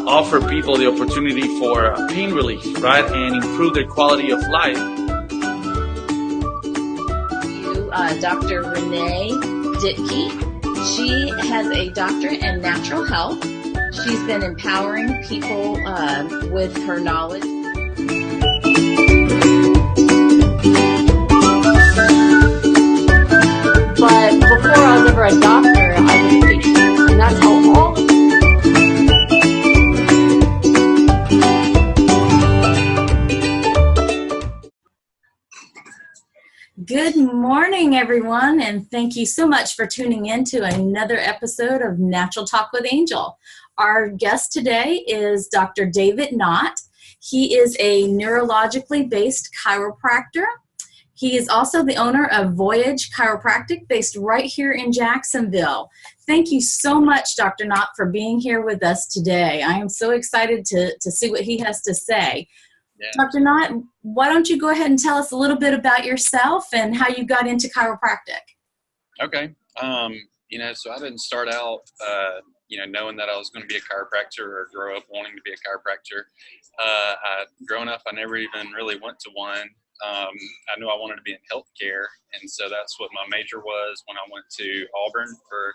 Offer people the opportunity for pain relief, right, and improve their quality of life. Dr. Renee Ditke. She has a doctorate in natural health. She's been empowering people with her knowledge. But before I was ever a doctor, I was a patient, and that's how all the Good morning, everyone, and thank you so much for tuning in to another episode of Natural Talk with Angel. Our guest today is Dr. David Knott. He is a neurologically based chiropractor. He is also the owner of Voyage Chiropractic, based right here in Jacksonville. Thank you so much, Dr. Knott, for being here with us today. I am so excited to see what he has to say. Yeah. Dr. Knott, why don't you go ahead and tell us a little bit about yourself and how you got into chiropractic? Okay. So I didn't start out, knowing that I was going to be a chiropractor or grow up wanting to be a chiropractor. Growing up, I never even really went to one. I knew I wanted to be in healthcare, and so that's what my major was when I went to Auburn for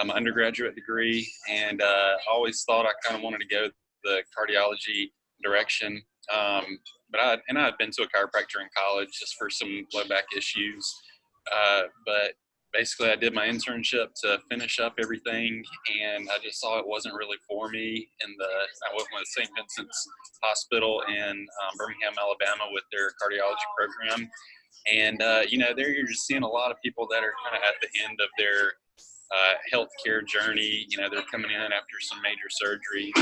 my undergraduate degree, and I always thought I kind of wanted to go the cardiology direction. But I had been to a chiropractor in college just for some low back issues. But basically I did my internship to finish up everything, and I just saw it wasn't really for me. I went with St. Vincent's Hospital in Birmingham, Alabama with their cardiology program. And, there you're just seeing a lot of people that are kind of at the end of their healthcare journey. They're coming in after some major surgery.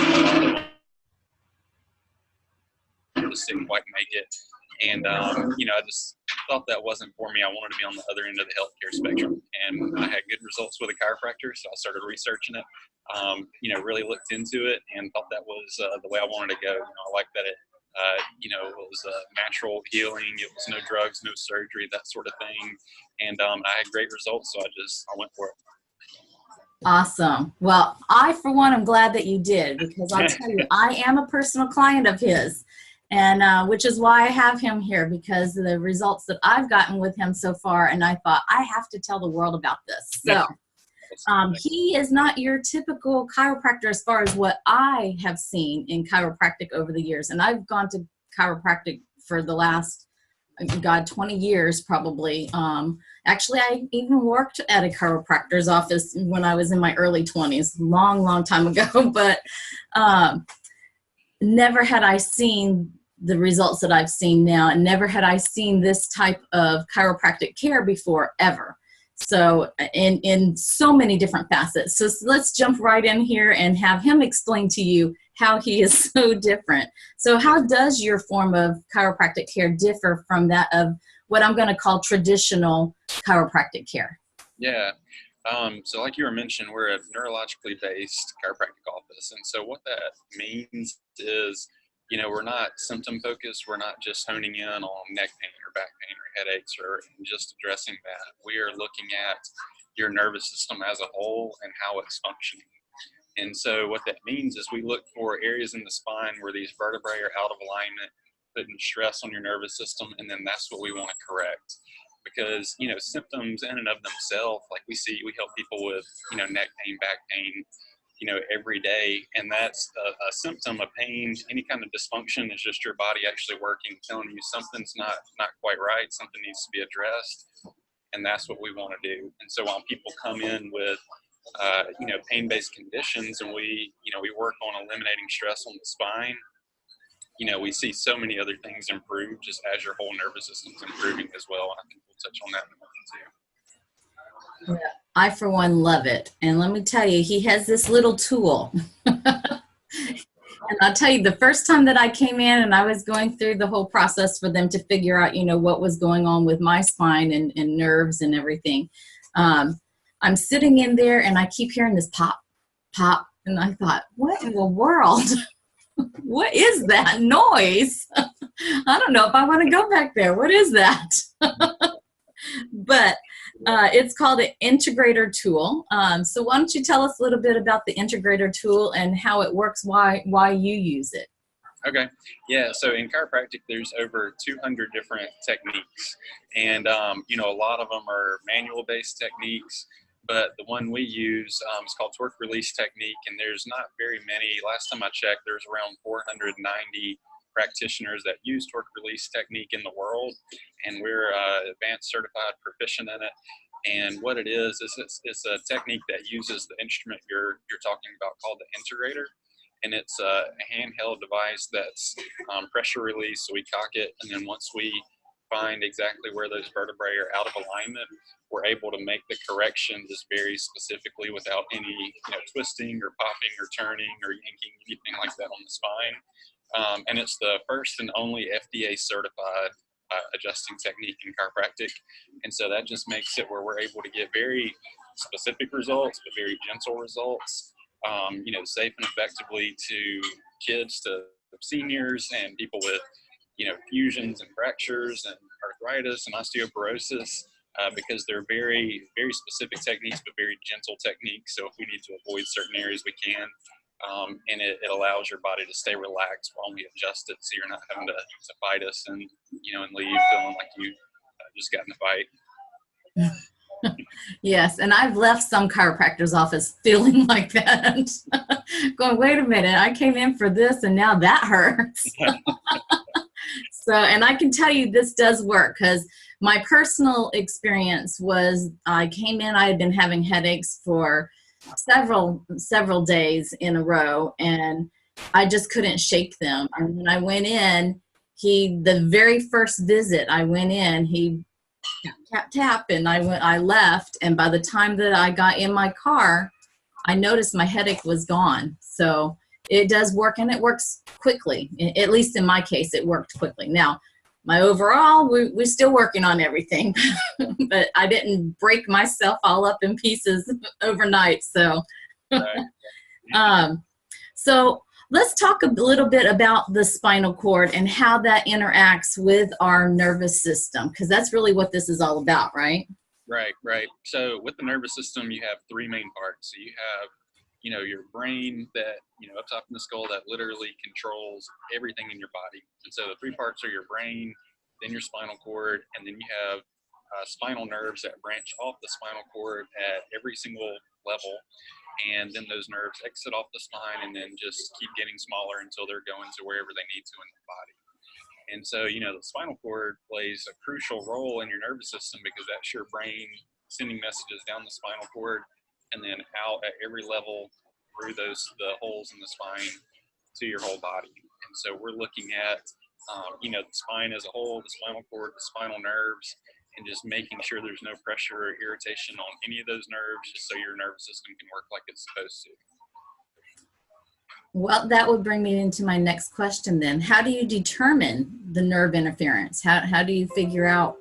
Just didn't quite make it, and I just thought that wasn't for me. I wanted to be on the other end of the healthcare spectrum, and I had good results with a chiropractor, so I started researching it. Really looked into it and thought that was the way I wanted to go. I like that it was natural healing. It was no drugs, no surgery, that sort of thing, and I had great results, so I went for it. Awesome. Well, I, for one, am glad that you did, because I'll tell you, I am a personal client of his. And which is why I have him here, because of the results that I've gotten with him so far. And I thought, I have to tell the world about this. So he is not your typical chiropractor as far as what I have seen in chiropractic over the years. And I've gone to chiropractic for the last, 20 years probably. Actually, I even worked at a chiropractor's office when I was in my early 20s, long time ago. But never had I seen the results that I've seen now, and never had I seen this type of chiropractic care before, ever. So in so many different facets. So let's jump right in here and have him explain to you how he is so different. So how does your form of chiropractic care differ from that of what I'm going to call traditional chiropractic care? Yeah. So like you were mentioning, we're a neurologically based chiropractic office. And so what that means is, we're not symptom focused. We're not just honing in on neck pain or back pain or headaches or just addressing that. We are looking at your nervous system as a whole and how it's functioning. And so what that means is we look for areas in the spine where these vertebrae are out of alignment, putting stress on your nervous system, and then that's what we want to correct. Because, symptoms in and of themselves, like we help people with, neck pain, back pain, every day. And that's a symptom of pain. Any kind of dysfunction is just your body actually working, telling you something's not quite right, something needs to be addressed. And that's what we want to do. And so while people come in with, pain-based conditions, and we work on eliminating stress on the spine, we see so many other things improve just as your whole nervous system's improving as well. And I think we'll touch on that in a moment too. Yeah, I, for one, love it. And let me tell you, he has this little tool. And I'll tell you, the first time that I came in and I was going through the whole process for them to figure out, what was going on with my spine and nerves and everything, I'm sitting in there and I keep hearing this pop, pop. And I thought, what in the world? What is that noise? I don't know if I want to go back there. What is that? But it's called an integrator tool. So why don't you tell us a little bit about the integrator tool and how it works, why you use it? Okay. Yeah. So in chiropractic, there's over 200 different techniques, and you know, a lot of them are manual-based techniques. But the one we use is called torque release technique, and there's not very many. Last time I checked, there's around 490 practitioners that use torque release technique in the world, and we're advanced certified proficient in it. And what it is it's a technique that uses the instrument you're talking about called the integrator. And it's a handheld device that's pressure release. So we cock it, and then once we find exactly where those vertebrae are out of alignment, we're able to make the correction just very specifically without any twisting or popping or turning or yanking, anything like that on the spine. And it's the first and only FDA certified adjusting technique in chiropractic. And so that just makes it where we're able to get very specific results, but very gentle results. Safe and effectively to kids, to seniors, and people with, fusions and fractures and arthritis and osteoporosis, because they're very, very specific techniques, but very gentle techniques. So if we need to avoid certain areas, we can. And it allows your body to stay relaxed while we adjust it, so you're not having to fight us and leave feeling like you just got in a fight. Yes, and I've left some chiropractor's office feeling like that. Going, wait a minute, I came in for this and now that hurts. So, and I can tell you this does work, because my personal experience was I came in, I had been having headaches for several days in a row, and I just couldn't shake them. And when I went in, the very first visit I went in, he tap, and I left, and by the time that I got in my car, I noticed my headache was gone. So it does work, and it works quickly. At least in my case, it worked quickly. Now, my overall, we're still working on everything, but I didn't break myself all up in pieces overnight. So, so let's talk a little bit about the spinal cord and how that interacts with our nervous system, because that's really what this is all about, right? Right. So with the nervous system, you have three main parts. So you have, your brain that, up top in the skull, that literally controls everything in your body. And so the three parts are your brain, then your spinal cord, and then you have spinal nerves that branch off the spinal cord at every single level. And then those nerves exit off the spine and then just keep getting smaller until they're going to wherever they need to in the body. And so, the spinal cord plays a crucial role in your nervous system, because that's your brain sending messages down the spinal cord and then out at every level through the holes in the spine to your whole body. And so we're looking at, the spine as a whole, the spinal cord, the spinal nerves, and just making sure there's no pressure or irritation on any of those nerves, just so your nervous system can work like it's supposed to. Well, that would bring me into my next question then. How do you determine the nerve interference? How do you figure out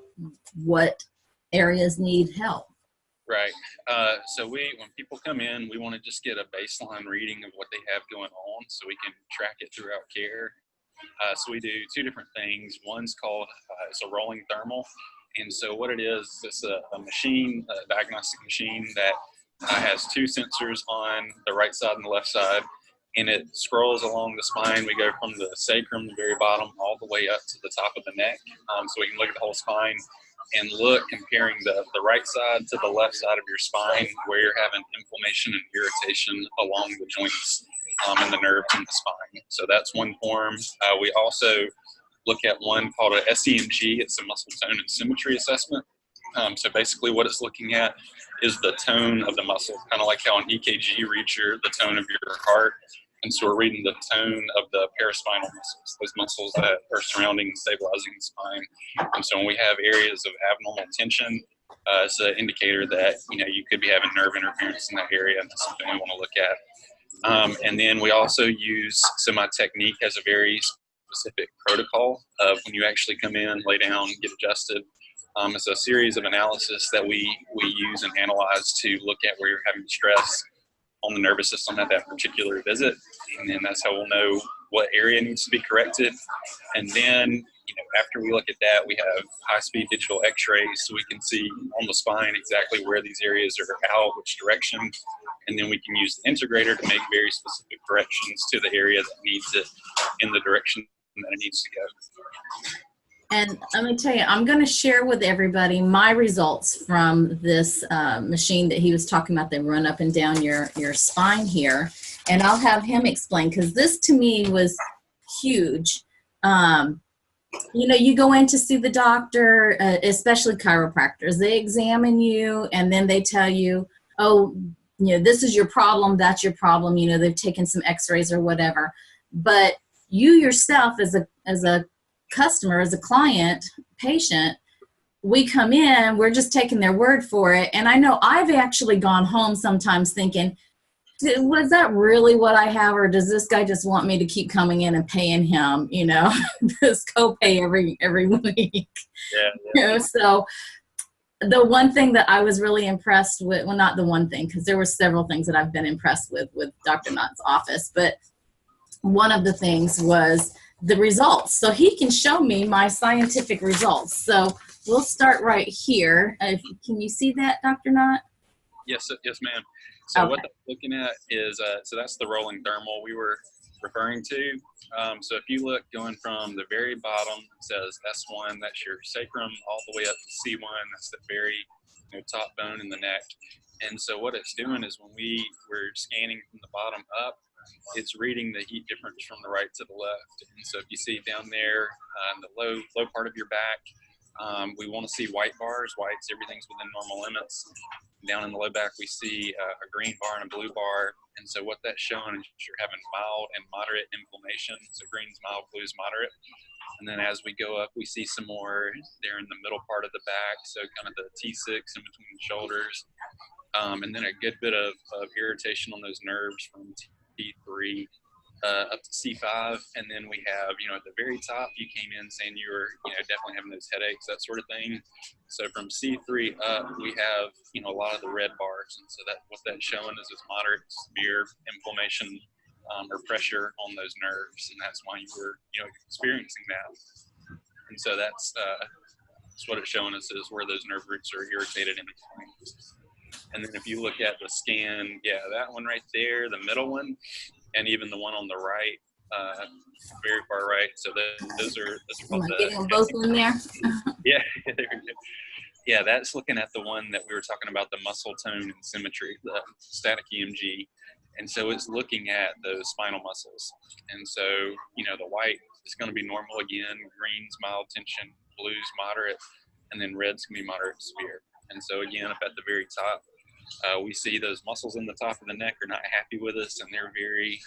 what areas need help? Right. So when people come in, we want to just get a baseline reading of what they have going on, so we can track it throughout care. So we do two different things. One's called, it's a rolling thermal. And so what it is, it's a machine, a diagnostic machine that has two sensors on the right side and the left side, and it scrolls along the spine. We go from the sacrum, the very bottom, all the way up to the top of the neck. So we can look at the whole spine and look, comparing the right side to the left side of your spine, where you're having inflammation and irritation along the joints and the nerves in the spine. So that's one form. We also look at one called a SEMG. It's a muscle tone and symmetry assessment. So basically what it's looking at is the tone of the muscle, kind of like how an EKG reads the tone of your heart. And so we're reading the tone of the paraspinal muscles, those muscles that are surrounding and stabilizing the spine. And so when we have areas of abnormal tension, it's an indicator that, you could be having nerve interference in that area, and that's something we want to look at. And then we also use, so my technique has a very specific protocol of when you actually come in, lay down, get adjusted. It's a series of analysis that we use and analyze to look at where you're having stress on the nervous system at that particular visit. And then that's how we'll know what area needs to be corrected. And then, after we look at that, we have high-speed digital x-rays so we can see on the spine exactly where these areas are out, which direction. And then we can use the integrator to make very specific corrections to the area that needs it in the direction that it needs to go. And let me tell you, I'm going to share with everybody my results from this machine that he was talking about. They run up and down your spine here. And I'll have him explain, because this to me was huge. You go in to see the doctor, especially chiropractors. They examine you, and then they tell you, oh, this is your problem, that's your problem. They've taken some x-rays or whatever. But you yourself as a customer, as a client, patient, we come in, we're just taking their word for it. And I know I've actually gone home sometimes thinking, was that really what I have, or does this guy just want me to keep coming in and paying him, this copay every week? Yeah. So the one thing that I was really impressed with, well, not the one thing, because there were several things that I've been impressed with Dr. Knott's office, but one of the things was the results. So he can show me my scientific results. So we'll start right here. Can you see that, Dr. Knott? Yes, ma'am. So Okay. what I'm looking at is, so that's the rolling thermal we were referring to. So if you look going from the very bottom, it says S1, that's your sacrum, all the way up to C1, that's the very top bone in the neck. And so what it's doing is when we're scanning from the bottom up, it's reading the heat difference from the right to the left. And so if you see down there in the low part of your back, we want to see white bars. White's everything's within normal limits. Down in the low back, we see a green bar and a blue bar. And so what that's showing is you're having mild and moderate inflammation. So green's mild, blue's moderate. And then as we go up, we see some more there in the middle part of the back. So kind of the T6 in between the shoulders. And then a good bit of irritation on those nerves from T3 up to C5. And then we have, at the very top, you came in saying you were, definitely having those headaches, that sort of thing. So from C3 up, we have, a lot of the red bars. And so what that's showing is this moderate, severe inflammation or pressure on those nerves. And that's why you were, experiencing that. And so that's what it's showing us is where those nerve roots are irritated in between. And then if you look at the scan, that one right there, the middle one, and even the one on the right, very far right. So those are Getting them both in there. Yeah, there we go. Yeah, that's looking at the one that we were talking about, the muscle tone and symmetry, the static EMG. And so it's looking at those spinal muscles. And so, the white is going to be normal again, green's mild tension, blue's moderate, and then red's going to be moderate severe. And so again, up at the very top, we see those muscles in the top of the neck are not happy with us, and they're very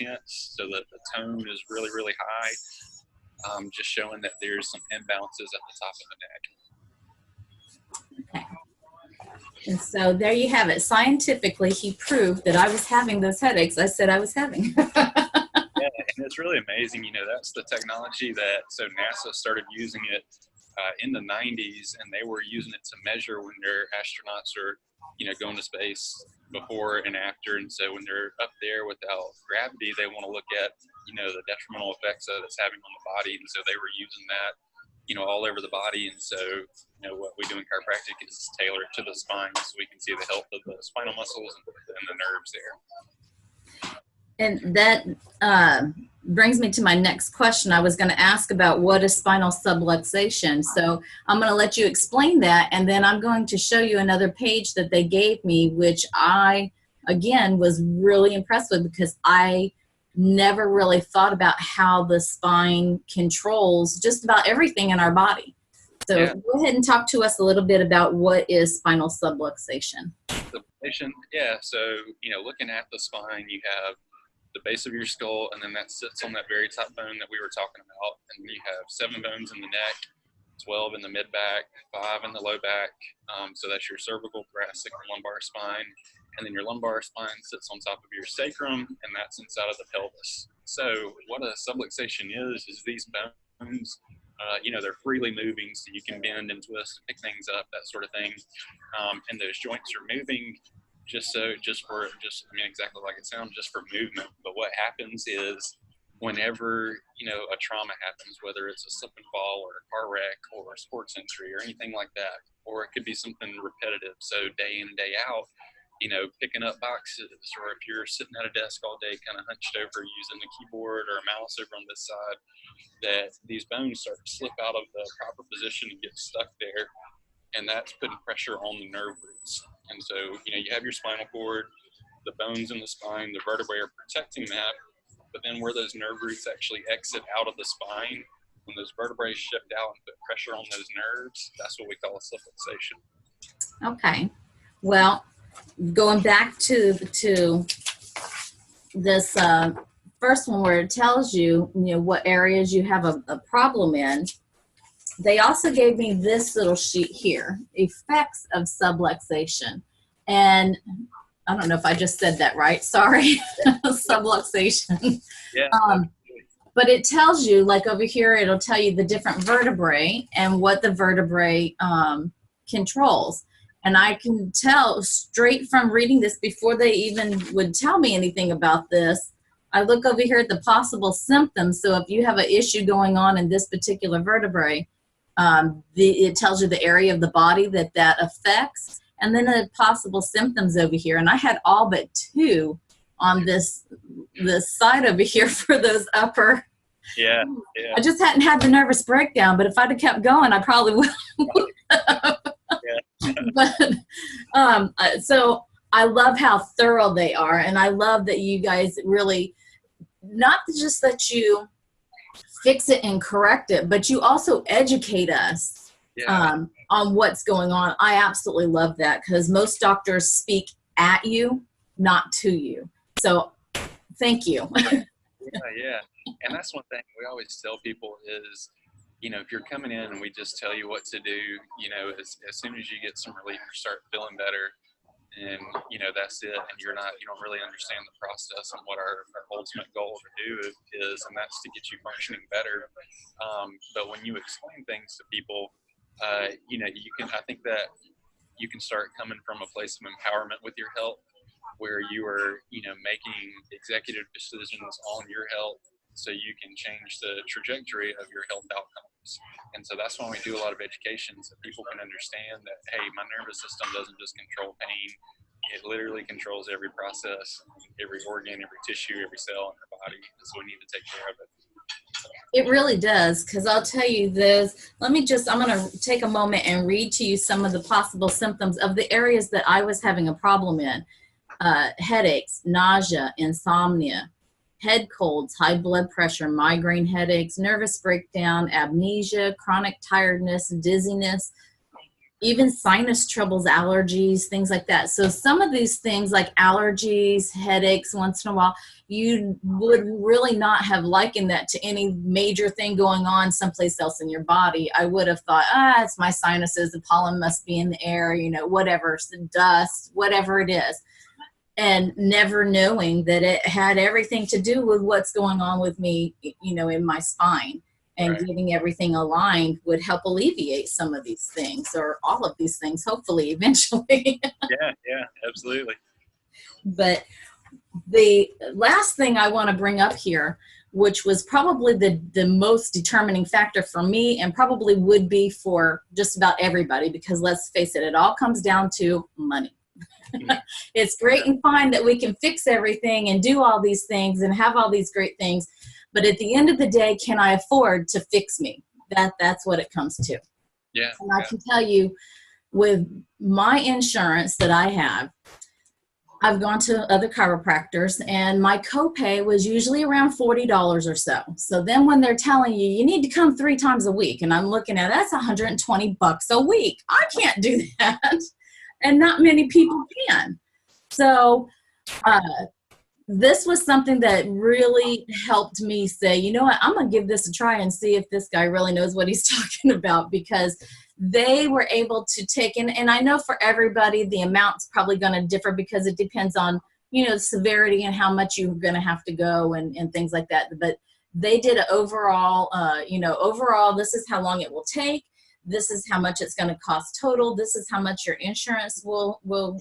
tense, so that the tone is really, really high, just showing that there's some imbalances at the top of the neck. Okay. And so there you have it. Scientifically, he proved that I was having those headaches I said I was having. Yeah, and it's really amazing. That's the technology so NASA started using it in the 90s, and they were using it to measure when their astronauts are, going to space before and after. And so when they're up there without gravity, they want to look at, the detrimental effects that it's having on the body. And so they were using that, all over the body. And so, what we do in chiropractic is tailor it to the spine so we can see the health of the spinal muscles and the nerves there. And that brings me to my next question. I was going to ask about what is spinal subluxation. So I'm going to let you explain that, and then I'm going to show you another page that they gave me, which I, again, was really impressed with, because I never really thought about how the spine controls just about everything in our body. So Go ahead and talk to us a little bit about what is spinal subluxation. Subluxation, so, looking at the spine, you have the base of your skull, and then that sits on that very top bone that we were talking about. And you have 7 bones in the neck, 12 in the mid back, 5 in the low back. So that's your cervical, thoracic, and lumbar spine. And then your lumbar spine sits on top of your sacrum, and that's inside of the pelvis. So what a subluxation is these bones, they're freely moving, so you can bend and twist and pick things up, that sort of thing. And those joints are moving exactly like it sounds, just for movement. But what happens is whenever, a trauma happens, whether it's a slip and fall or a car wreck or a sports injury or anything like that, or it could be something repetitive. So day in and day out, picking up boxes, or if you're sitting at a desk all day, kind of hunched over using a keyboard or a mouse over on this side, that these bones start to slip out of the proper position and get stuck there. And that's putting pressure on the nerve roots. And so, you have your spinal cord, the bones in the spine, the vertebrae are protecting that. But then where those nerve roots actually exit out of the spine, when those vertebrae shift out and put pressure on those nerves, that's what we call a slip fixation. Okay. Well, going back to this first one where it tells you, what areas you have a problem in, they also gave me this little sheet here, effects of subluxation. And I don't know if I just said that right. Sorry. Subluxation. Yeah. But it tells you, like over here, it'll tell you the different vertebrae and what the vertebrae controls. And I can tell straight from reading this, before they even would tell me anything about this, I look over here at the possible symptoms. So if you have an issue going on in this particular vertebrae, it tells you the area of the body that affects, and then the possible symptoms over here. And I had all but 2 on this side over here for those upper. Yeah. I just hadn't had the nervous breakdown, but if I'd have kept going, I probably would have. Yeah. But so I love how thorough they are, and I love that you guys really, not just that you fix it and correct it, but you also educate us. Yeah. On what's going on. I absolutely love that, because most doctors speak at you, not to you. So thank you. Yeah. And that's one thing we always tell people is, if you're coming in and we just tell you what to do, as soon as you get some relief, you start feeling better, and that's it. And you don't really understand the process and what our ultimate goal to do is, and that's to get you functioning better. But when you explain things to people, I think that you can start coming from a place of empowerment with your health, where you are, making executive decisions on your health, so you can change the trajectory of your health outcomes. And so that's why we do a lot of education, so people can understand that, hey, my nervous system doesn't just control pain. It literally controls every process, every organ, every tissue, every cell in your body. And so we need to take care of it. It really does, because I'll tell you this. I'm going to take a moment and read to you some of the possible symptoms of the areas that I was having a problem in. Headaches, nausea, insomnia, head colds, high blood pressure, migraine headaches, nervous breakdown, amnesia, chronic tiredness, dizziness, even sinus troubles, allergies, things like that. So some of these things like allergies, headaches, once in a while, you would really not have likened that to any major thing going on someplace else in your body. I would have thought, it's my sinuses, the pollen must be in the air, whatever, the dust, whatever it is. And never knowing that it had everything to do with what's going on with me, in my spine. And Right. getting everything aligned would help alleviate some of these things, or all of these things, hopefully, eventually. Yeah, absolutely. But the last thing I want to bring up here, which was probably the most determining factor for me, and probably would be for just about everybody, because let's face it, it all comes down to money. It's great and fine that we can fix everything and do all these things and have all these great things, but at the end of the day, can I afford to fix me? That's what it comes to. Yeah. And I can tell you, with my insurance that I have, I've gone to other chiropractors, and my copay was usually around $40 or so. So then when they're telling you, you need to come 3 times a week, and I'm looking at, that's $120 a week. I can't do that. And not many people can. So this was something that really helped me say, you know what, I'm going to give this a try and see if this guy really knows what he's talking about, because they were able to take in, and I know for everybody, the amount's probably going to differ, because it depends on, the severity and how much you're going to have to go and things like that. But they did an overall, overall, this is how long it will take. This is how much it's going to cost total. This is how much your insurance will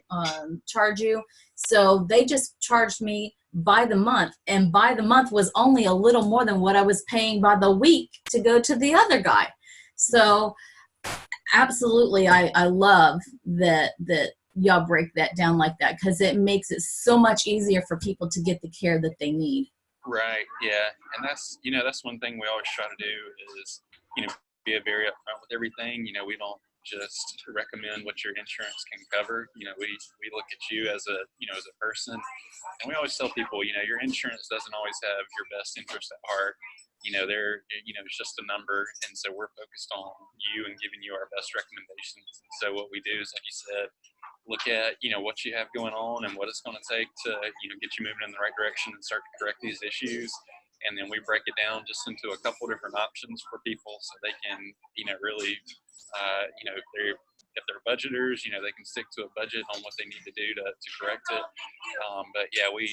charge you. So they just charged me by the month, and by the month was only a little more than what I was paying by the week to go to the other guy. So absolutely, I love that y'all break that down like that, because it makes it so much easier for people to get the care that they need. Right. Yeah. And that's, that's one thing we always try to do is, be very upfront with everything. We don't just recommend what your insurance can cover. We look at you as a, as a person, and we always tell people, your insurance doesn't always have your best interest at heart. It's just a number. And so we're focused on you and giving you our best recommendations. And so what we do is, like you said, look at, what you have going on and what it's going to take to, get you moving in the right direction and start to correct these issues. And then we break it down just into a couple different options for people so they can, really, if they're budgeters, they can stick to a budget on what they need to do to correct it. But yeah, we,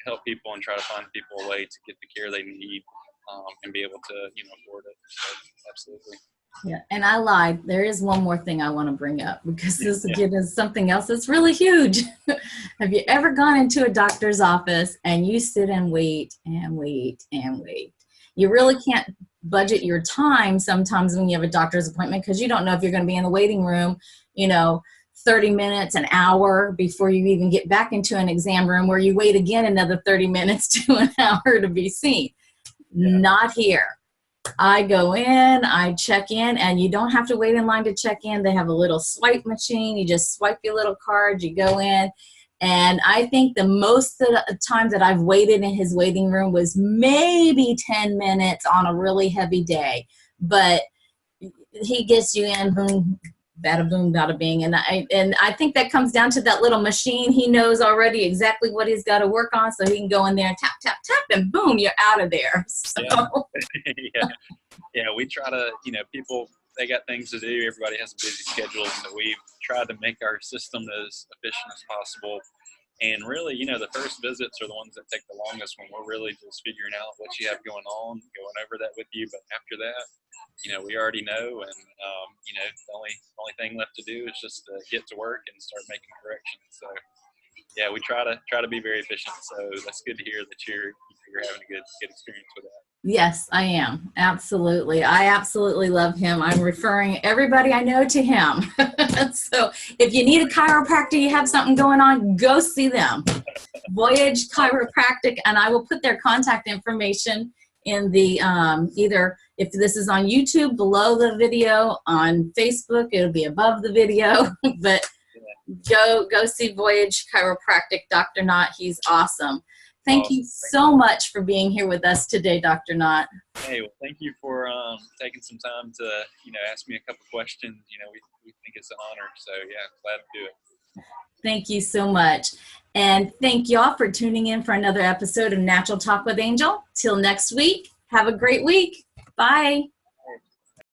help people and try to find people a way to get the care they need and be able to, afford it. So, absolutely. Yeah, and I lied. There is one more thing I want to bring up, because this again is something else that's really huge. Have you ever gone into a doctor's office and you sit and wait and wait and wait? You really can't budget your time sometimes when you have a doctor's appointment, because you don't know if you're going to be in the waiting room, 30 minutes, an hour before you even get back into an exam room, where you wait again another 30 minutes to an hour to be seen. Yeah. Not here. I go in, I check in, and you don't have to wait in line to check in. They have a little swipe machine. You just swipe your little card, you go in. And I think the most of the time that I've waited in his waiting room was maybe 10 minutes on a really heavy day. But he gets you in, boom, bada boom, bada bing. And I think that comes down to that little machine. He knows already exactly what he's got to work on, so he can go in there and tap, tap, tap, and boom, you're out of there. So. Yeah, we try to, people, they got things to do. Everybody has a busy schedule, so we've tried to make our system as efficient as possible. And really, the first visits are the ones that take the longest, when we're really just figuring out what you have going on, going over that with you. But after that, we already know, and the only thing left to do is just get to work and start making corrections. So yeah, we try to be very efficient. So that's good to hear that you're having a good experience with that. Yes, I am. Absolutely. I absolutely love him. I'm referring everybody I know to him. So if you need a chiropractor, you have something going on, go see them. Voyage Chiropractic, and I will put their contact information in the either, if this is on YouTube, below the video, on Facebook, it'll be above the video. But go see Voyage Chiropractic, Dr. Knott. He's awesome. Thank you so much for being here with us today, Dr. Knott. Hey, well, thank you for taking some time to, ask me a couple questions. We think it's an honor. So, yeah, glad to do it. Thank you so much. And thank y'all for tuning in for another episode of Natural Talk with Angel. Till next week, have a great week. Bye.